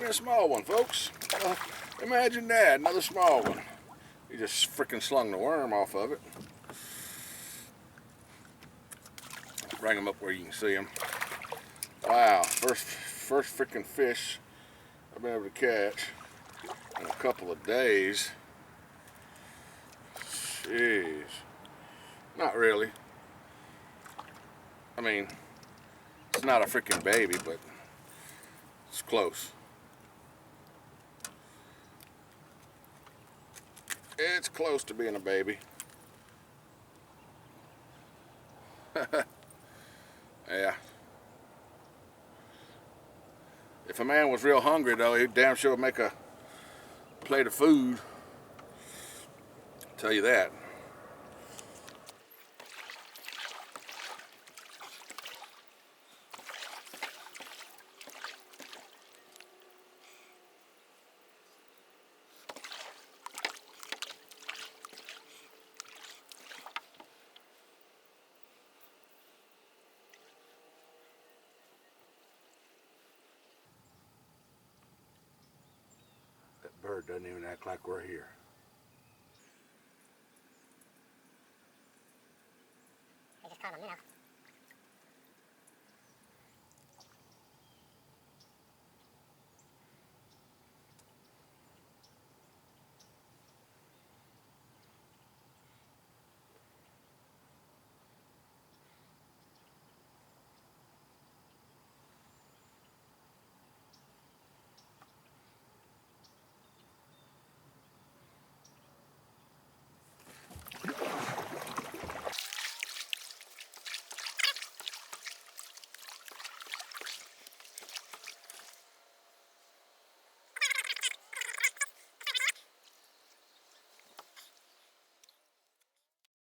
a small one, folks. Imagine that, another small one. He just freaking slung the worm off of it. Bring him up where you can see him. Wow, first freaking fish I've been able to catch in a couple of days. Jeez. Not really. I mean, it's not a freaking baby, but it's close. It's close to being a baby. Yeah. If a man was real hungry, though, he'd damn sure make a plate of food. I'll tell you that. That bird doesn't even act like we're here. I just caught a minnow.